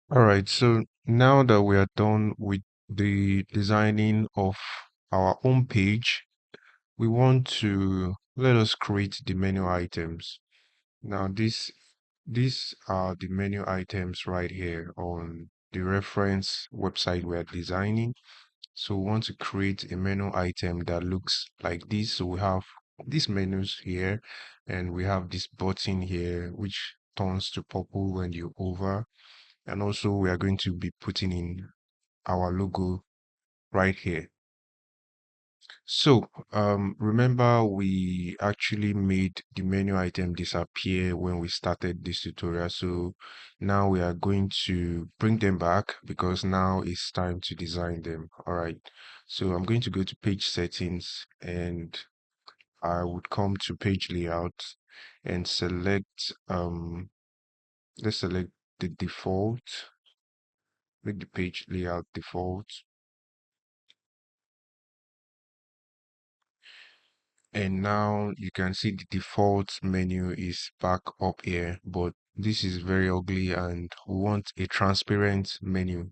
All right, so now that we are done with the designing of our home page, we want to let us create the menu items. Now these are the menu items right here on the reference website we are designing. So we want to create a menu item that looks like this. So we have these menus here, and we have this button here, which turns to purple when you hover. And also we are going to be putting in our logo right here. So remember we actually made the menu item disappear when we started this tutorial. So now we are going to bring them back because now it's time to design them. All right. So I'm going to go to page settings, and I would come to page layout and select let's select the default, make the page layout default. And now you can see the default menu is back up here, but this is very ugly and we want a transparent menu.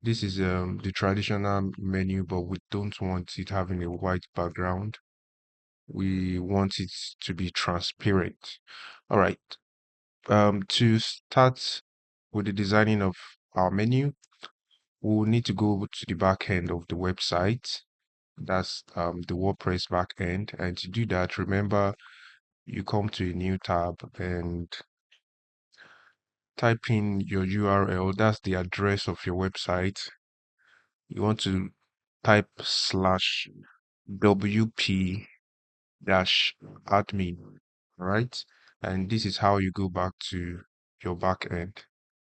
This is the traditional menu, but we don't want it having a white background. We want it to be transparent. All right. To start with the designing of our menu, we'll need to go to the back end of the website. That's the WordPress back end. And to do that, remember you come to a new tab and type in your URL. That's the address of your website. You want to type slash WP dash admin, right? And this is how you go back to your back end.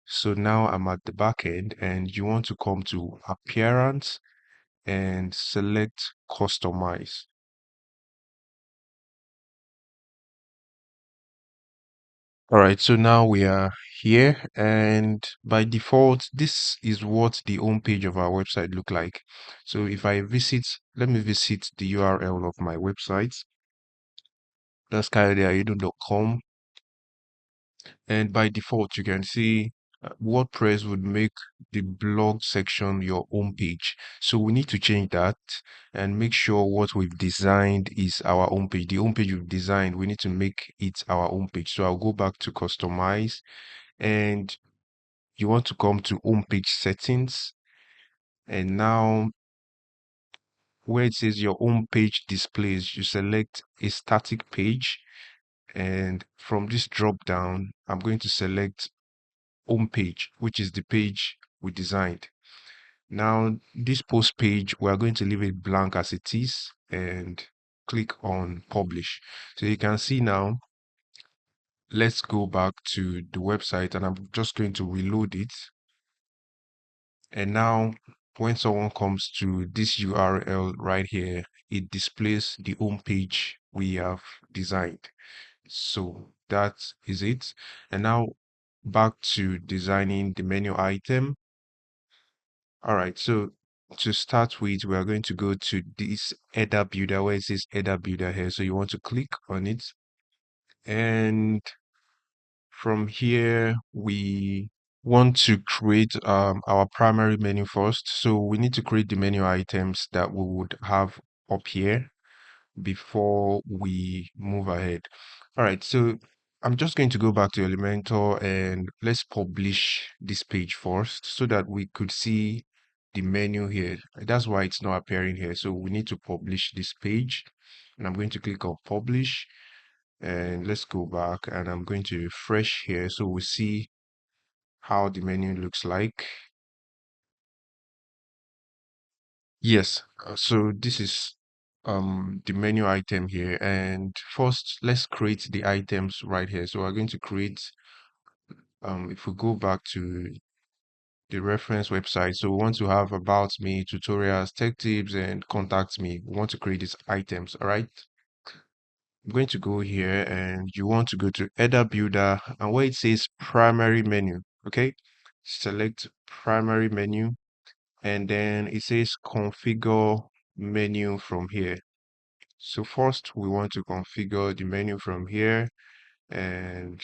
So now I'm at the back end, and you want to come to appearance and select customize. All right, so now we are here, and by default, this is what the home page of our website look like. So if I visit, let me visit the URL of my website. That's kayodeayedo.com, and by default, you can see WordPress would make the blog section your home page. So we need to change that and make sure what we've designed is our home page. The home page we've designed, we need to make it our home page. So I'll go back to customize, and you want to come to home page settings, and now where it says your home page displays, you select a static page, and from this drop down I'm going to select home page, which is the page we designed. Now this post page, we are going to leave it blank as it is and click on publish. So you can see now, let's go back to the website, and I'm just going to reload it. And now when someone comes to this URL right here, it displays the home page we have designed. So that is it. And now back to designing the menu item. All right, so to start with, we are going to go to this header builder where it says header builder here. So you want to click on it. And from here, we want to create our primary menu first. So we need to create the menu items that we would have up here before we move ahead. All right, so I'm just going to go back to Elementor, and let's publish this page first so that we could see the menu here. That's why it's not appearing here. So we need to publish this page, and I'm going to click on publish, and let's go back, and I'm going to refresh here so we see how the menu looks like. Yes, so this is the menu item here, and first let's create the items right here. So we're going to create if we go back to the reference website, so we want to have about me, tutorials, tech tips, and contact me. We want to create these items. All right, I'm going to go here, and you want to go to header builder, and where it says primary menu, okay, select primary menu, and then it says configure menu from here. So first we want to configure the menu from here and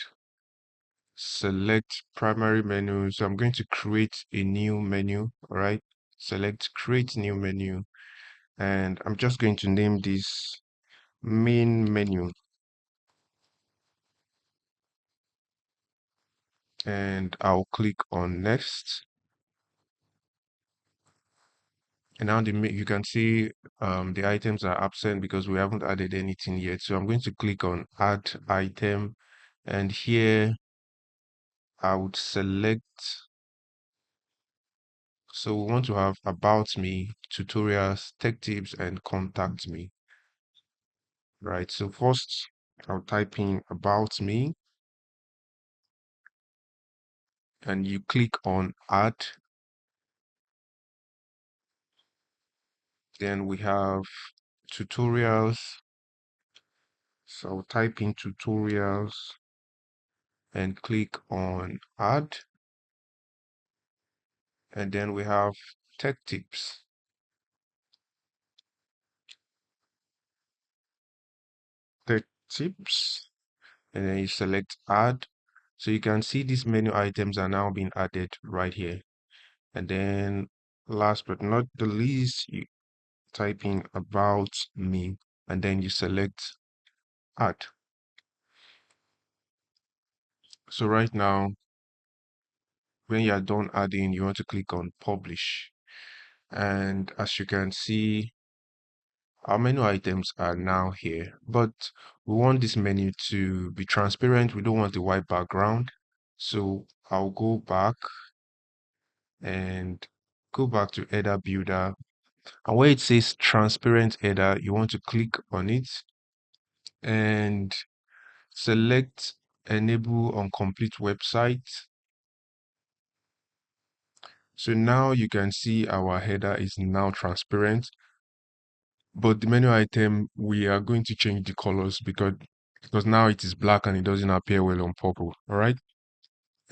select primary menu. So I'm going to create a new menu. All right. Select create new menu. And I'm just going to name this main menu. And I'll click on next. And now you can see the items are absent because we haven't added anything yet. So I'm going to click on add item. And here I would select, so we want to have about me, tutorials, tech tips, and contact me. Right. So first I'll type in about me and you click on add. Then we have tutorials. So I'll type in tutorials and click on add. And then we have tech tips. Tech tips. And then you select add. So you can see these menu items are now being added right here. And then last but not the least, you type in about me and then you select add. So right now, when you are done adding, you want to click on publish. And as you can see, our menu items are now here, but we want this menu to be transparent. We don't want a white background. So I'll go back and go back to header builder. And where it says transparent header, you want to click on it and select enable on complete website. So now you can see our header is now transparent, but the menu item, we are going to change the colors because now it is black and it doesn't appear well on purple. All right.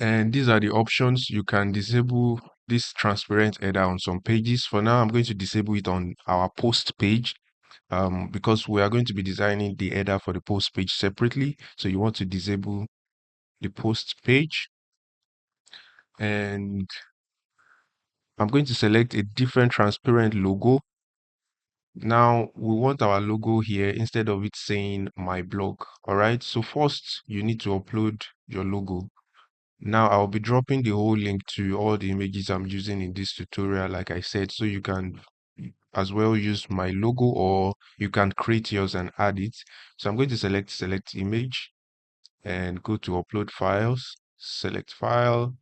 And these are the options. You can disable this transparent header on some pages. For now, I'm going to disable it on our post page because we are going to be designing the header for the post page separately. So you want to disable the post page. And I'm going to select a different transparent logo. Now we want our logo here instead of it saying my blog. All right. So first you need to upload your logo. Now I'll be dropping the whole link to all the images I'm using in this tutorial, like I said, so you can as well use my logo or you can create yours and add it. So I'm going to select image and go to upload files, select file,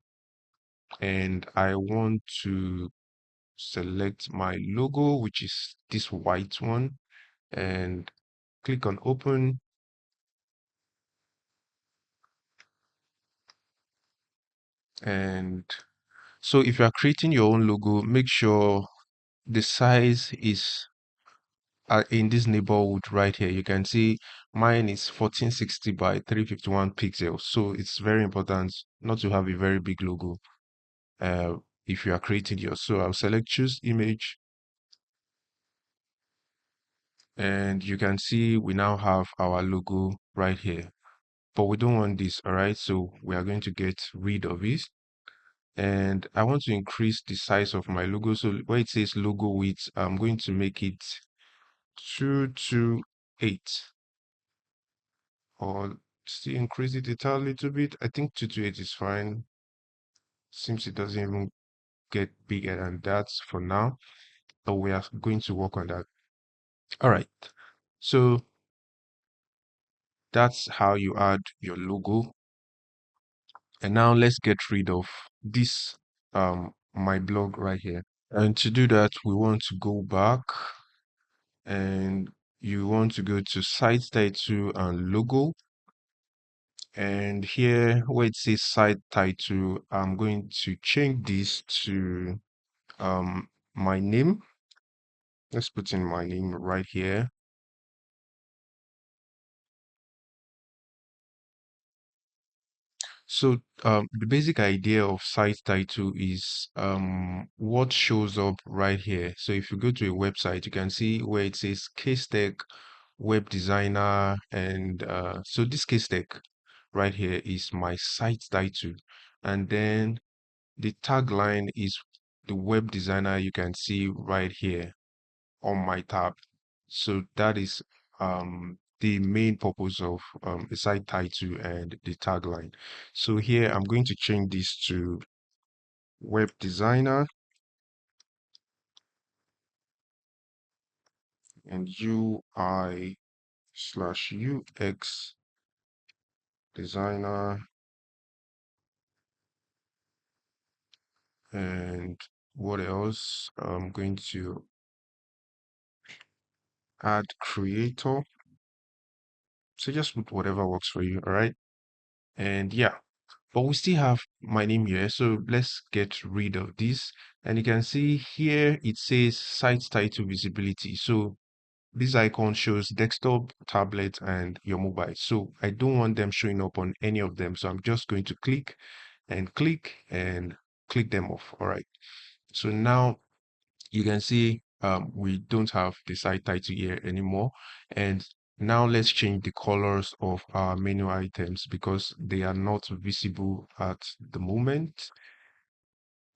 and I want to select my logo, which is this white one, and click on open. And so if you are creating your own logo, make sure the size is in this neighborhood right here. You can see mine is 1460 by 351 pixels. So it's very important not to have a very big logo uh, if you are creating yours. So I'll select choose image and you can see we now have our logo right here. But we don't want this, all right? So we are going to get rid of it. And I want to increase the size of my logo. So where it says logo width, I'm going to make it 228 or still increase it a little bit. I think 228 is fine. Seems it doesn't even get bigger than that for now, but we are going to work on that. All right. So that's how you add your logo. And now let's get rid of this my blog right here. And to do that, we want to go back and you want to go to site title and logo. And here where it says site title, I'm going to change this to my name. Let's put in my name right here. So the basic idea of site title is what shows up right here. So if you go to a website, you can see where it says case tech web designer and so this case tech right here is my site title, and then the tagline is the web designer you can see right here on my tab. So that is the main purpose of the site title and the tagline. So here I'm going to change this to web designer and UI/UX designer, and what else? I'm going to add creator. So just put whatever works for you, all right? And yeah, but we still have my name here, so let's get rid of this. And you can see here it says site title visibility. So this icon shows desktop, tablet, and your mobile. So I don't want them showing up on any of them, so I'm just going to click and click them off. All right, so now you can see we don't have the site title here anymore. And now let's change the colors of our menu items because they are not visible at the moment.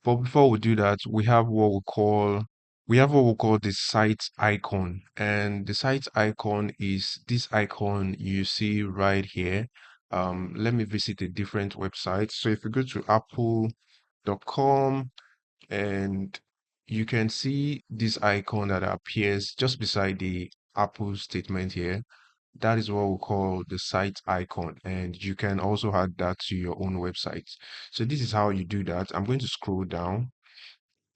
But before we do that, we have what we call the site icon. And the site icon is this icon you see right here. Let me visit a different website. So if you go to apple.com, and you can see this icon that appears just beside the Apple statement here. That is what we call the site icon, and you can also add that to your own website. So this is how you do that. I'm going to scroll down,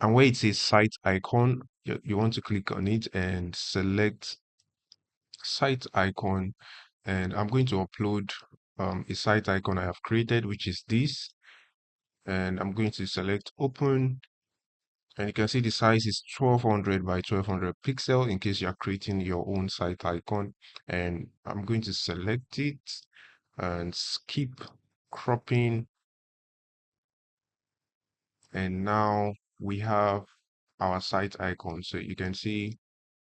and where it says site icon, you want to click on it and select site icon, and I'm going to upload a site icon I have created, which is this, and I'm going to select open. And you can see the size is 1200 by 1200 pixel in case you're creating your own site icon. And I'm going to select it and skip cropping. And now we have our site icon. So you can see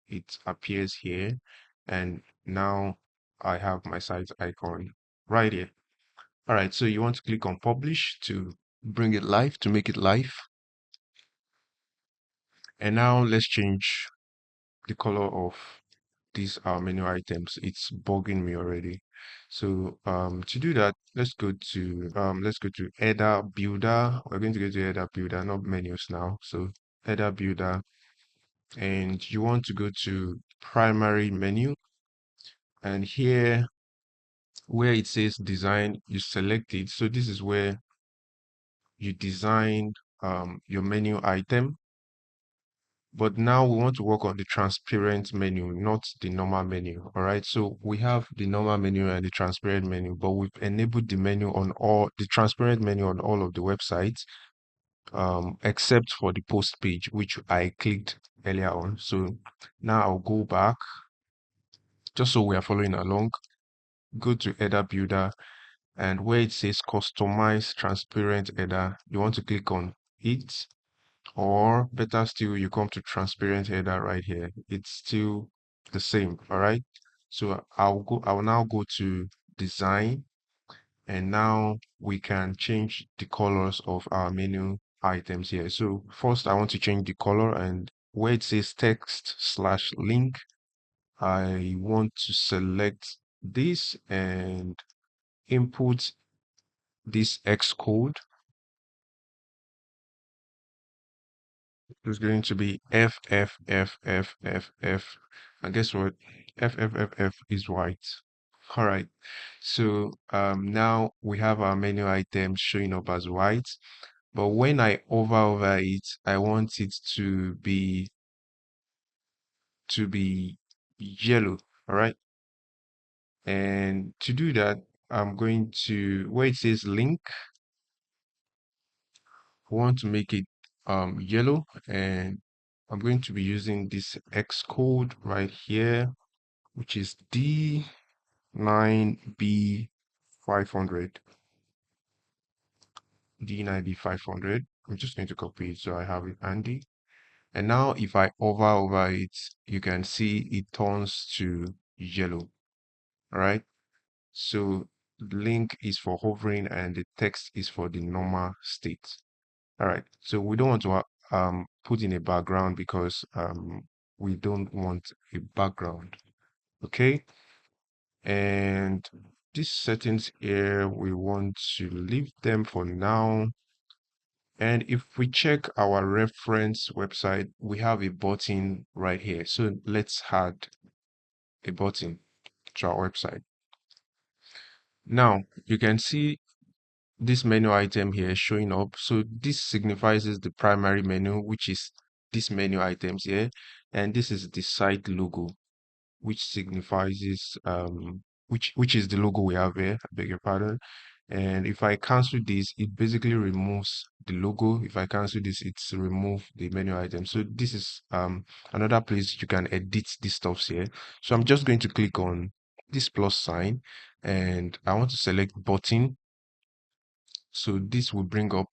it appears here. And now I have my site icon right here. All right, so you want to click on publish to bring it live, to make it live. And now let's change the color of these menu items. It's bugging me already. So to do that, let's go to header builder. We're going to go to header builder, not menus now. So header builder, and you want to go to primary menu, and here where it says design, you select it. So this is where you design your menu item. But now we want to work on the transparent menu, not the normal menu. All right. So we have the normal menu and the transparent menu, but we've enabled the transparent menu on all of the websites, except for the post page, which I clicked earlier on. So now I'll go back just so we are following along. Go to header builder, and where it says customize transparent header, you want to click on it. Or better still, you come to transparent header right here. It's still the same, all right? So I will now go to design, and now we can change the colors of our menu items here. So first I want to change the color, and where it says text/link, I want to select this and input this X code. It's going to be F F F F F F. And guess what? F F F F is white. All right. So now we have our menu items showing up as white. But when I over it, I want it to be yellow. All right. And to do that, I'm going to where it says link, I want to make it yellow, and I'm going to be using this X code right here, which is D9B500. D9B500. I'm just going to copy it so I have it handy. And now if I hover over it, you can see it turns to yellow. All right. So link is for hovering and the text is for the normal state. All right, so we don't want to put in a background because we don't want a background. Okay, and these settings here we want to leave them for now. And if we check our reference website, we have a button right here. So let's add a button to our website. Now you can see this menu item here showing up. So this signifies the primary menu, which is this menu items here, and this is the site logo, which signifies which is the logo we have here. I beg your pardon. And if I cancel this, it basically removes the logo. If I cancel this, it's remove the menu item. So this is another place you can edit these stuffs here. So I'm just going to click on this plus sign and I want to select button. So this will bring up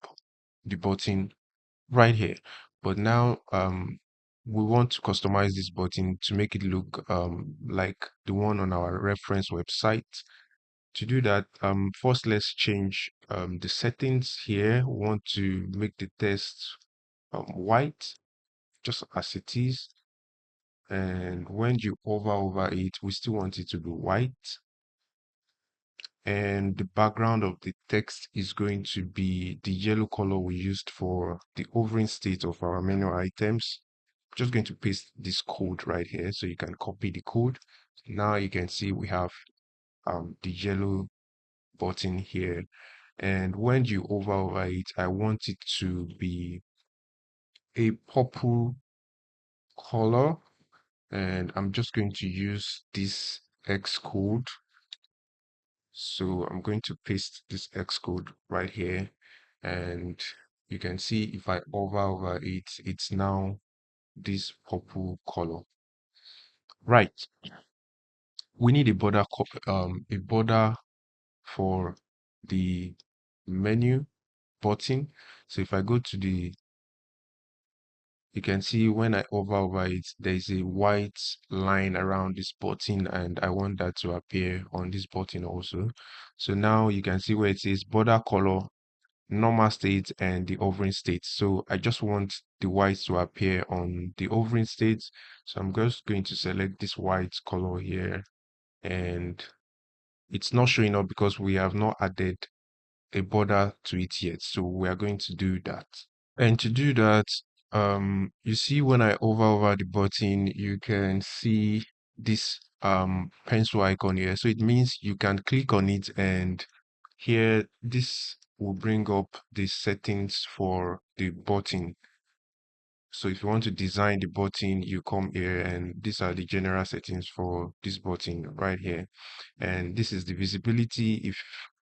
the button right here. But now we want to customize this button to make it look like the one on our reference website. To do that, first let's change the settings here. We want to make the text white, just as it is. And when you hover over it, we still want it to be white. And the background of the text is going to be the yellow color we used for the hovering state of our menu items. Just going to paste this code right here so you can copy the code. Now you can see we have the yellow button here, and when you hover over it, I want it to be a purple color, and I'm just going to use this X code. So I'm going to paste this X code right here, and you can see if I hover over it, it's now this purple color. Right. We need a a border for the menu button. So if I go to you can see when I hover over it, there's a white line around this button, and I want that to appear on this button also. So now you can see where it says border color, normal state, and the hovering state. So I just want the white to appear on the hovering state. So I'm just going to select this white color here, and it's not showing up because we have not added a border to it yet. So we are going to do that. And to do that, you see when I hover over the button, you can see this pencil icon here. So it means you can click on it, and here this will bring up the settings for the button. So if you want to design the button, you come here, and these are the general settings for this button right here. And this is the visibility. If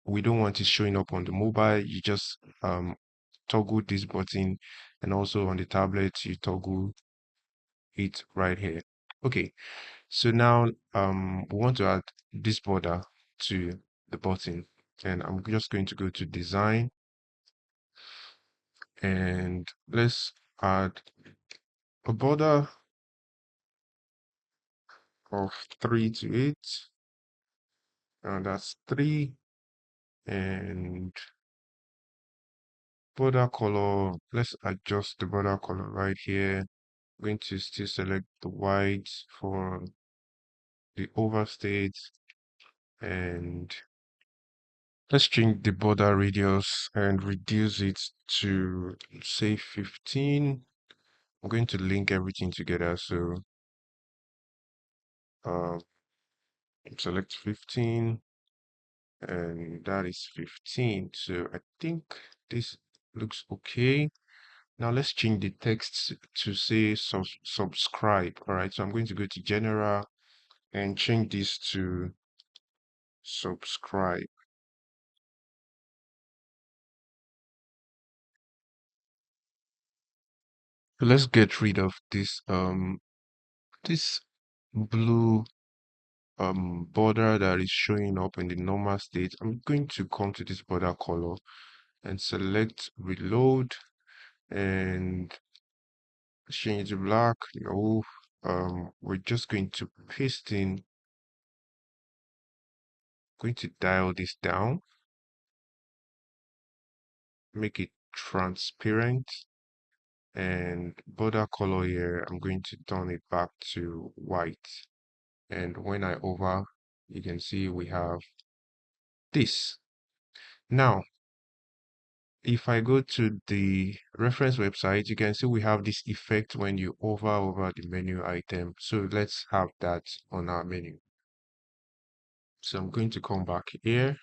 we don't want it showing up on the mobile, you just toggle this button, and also on the tablet you toggle it right here. Okay, so now we want to add this border to the button, and I'm just going to go to design, and let's add a border of 3 to 8, and that's 3. And border color, let's adjust the border color right here. I'm going to still select the white for the overstate, and let's change the border radius and reduce it to say 15. I'm going to link everything together. So uh, select 15, and that is 15. So I think this looks okay. Now let's change the text to say subscribe. All right, so I'm going to go to general and change this to subscribe. So let's get rid of this blue border that is showing up in the normal state. I'm going to come to this border color and select reload and change to black. No, we're just going to paste in going to dial this down, make it transparent, and border color here, I'm going to turn it back to white. And when I over, you can see we have this. Now, if I go to the reference website, you can see we have this effect when you over the menu item. So let's have that on our menu. So I'm going to come back here,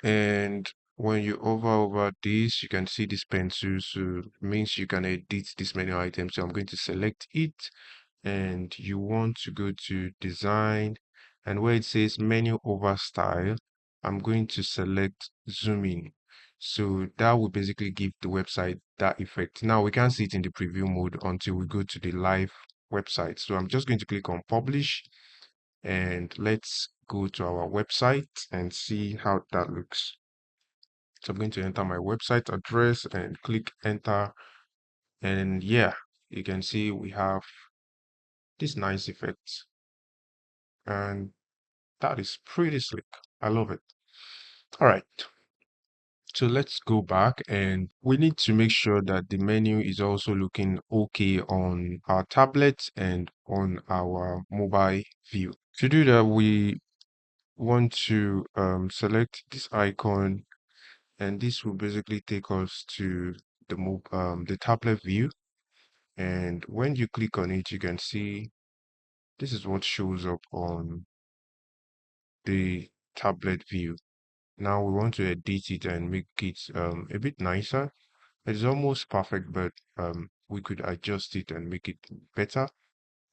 and when you over this, you can see this pencil. So it means you can edit this menu item. So I'm going to select it, and you want to go to design, and where it says menu over style, I'm going to select zoom in. So that will basically give the website that effect. Now we can't see it in the preview mode until we go to the live website. So I'm just going to click on publish, and let's go to our website and see how that looks. So I'm going to enter my website address and click enter, and yeah, you can see we have this nice effect, and that is pretty slick. I love it. All right, so let's go back, and we need to make sure that the menu is also looking okay on our tablet and on our mobile view. To do that, we want to select this icon, and this will basically take us to the tablet view. And when you click on it, you can see this is what shows up on the tablet view. Now we want to edit it and make it a bit nicer. It's almost perfect, but we could adjust it and make it better.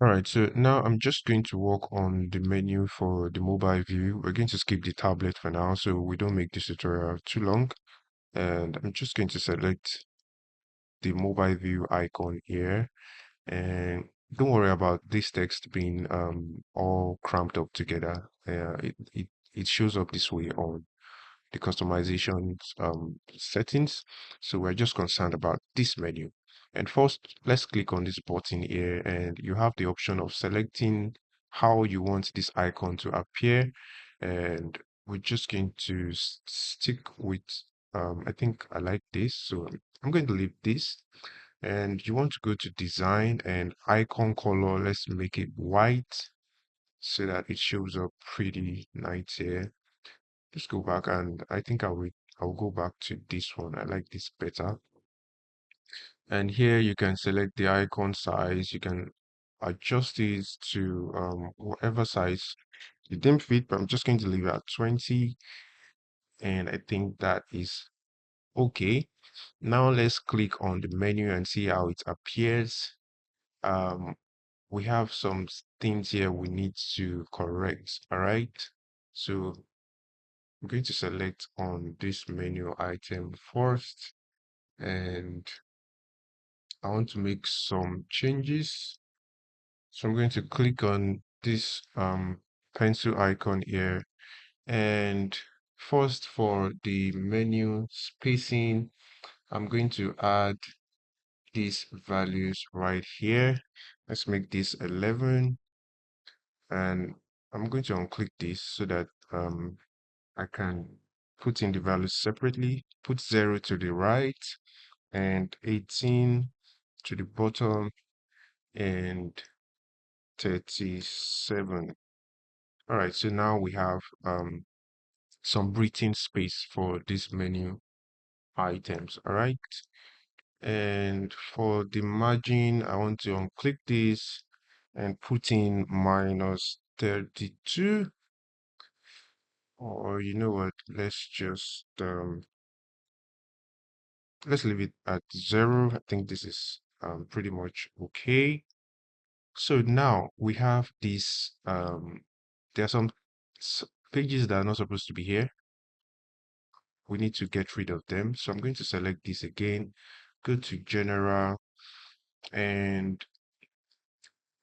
All right, so now I'm just going to work on the menu for the mobile view. We're going to skip the tablet for now, so we don't make this tutorial too long. And I'm just going to select the mobile view icon here. And don't worry about this text being all cramped up together. It shows up this way on the customization settings. So we're just concerned about this menu. And first, let's click on this button here, and you have the option of selecting how you want this icon to appear. And we're just going to stick with, I think I like this. So I'm going to leave this. And you want to go to design and icon color. Let's make it white so that it shows up pretty nice here. Just go back, and I think I'll go back to this one. I like this better. And here you can select the icon size. You can adjust it to whatever size you deem fit, but I'm just going to leave it at 20, and I think that is okay. Now let's click on the menu and see how it appears. Um, we have some things here we need to correct. All right. So I'm going to select on this menu item first, and I want to make some changes. So I'm going to click on this pencil icon here, and first for the menu spacing, I'm going to add these values right here. Let's make this 11, and I'm going to unclick this so that I can put in the values separately. Put 0 to the right and 18 to the bottom and 37. All right, so now we have some breathing space for this menu items. All right, and for the margin, I want to unclick this and put in minus 32. Or you know what, let's just let's leave it at 0. I think this is pretty much okay. So now we have this there are some pages that are not supposed to be here. We need to get rid of them. So I'm going to select this again, go to general, and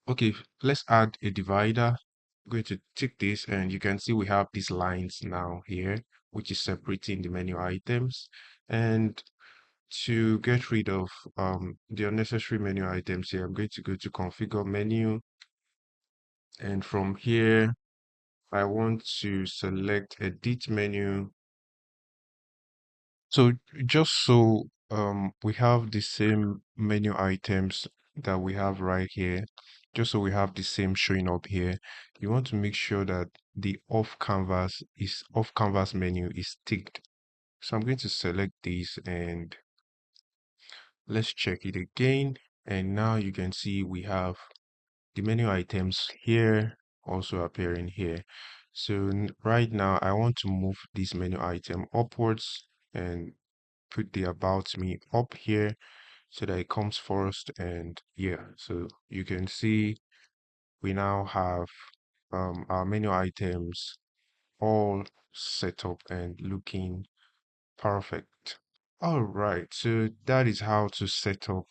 okay, let's add a divider. I'm going to tick this, and you can see we have these lines now here, which is separating the menu items. And to get rid of the unnecessary menu items here, I'm going to go to configure menu, and from here I want to select edit menu. So just so we have the same menu items that we have right here, just so we have the same showing up here, you want to make sure that the off canvas menu is ticked. So I'm going to select this and let's check it again. And now you can see we have the menu items here also appearing here. So right now I want to move this menu item upwards and put the about me up here so that it comes first. And yeah, so you can see we now have our menu items all set up and looking perfect. All right, so that is how to set up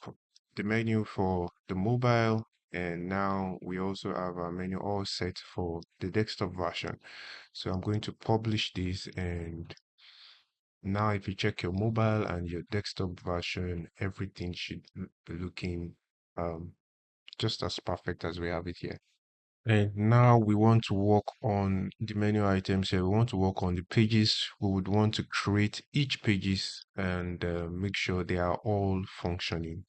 the menu for the mobile. And now we also have our menu all set for the desktop version. So I'm going to publish this, and now if you check your mobile and your desktop version, everything should be looking just as perfect as we have it here. And now we want to work on the menu items here. We want to work on the pages. We would want to create each pages and make sure they are all functioning.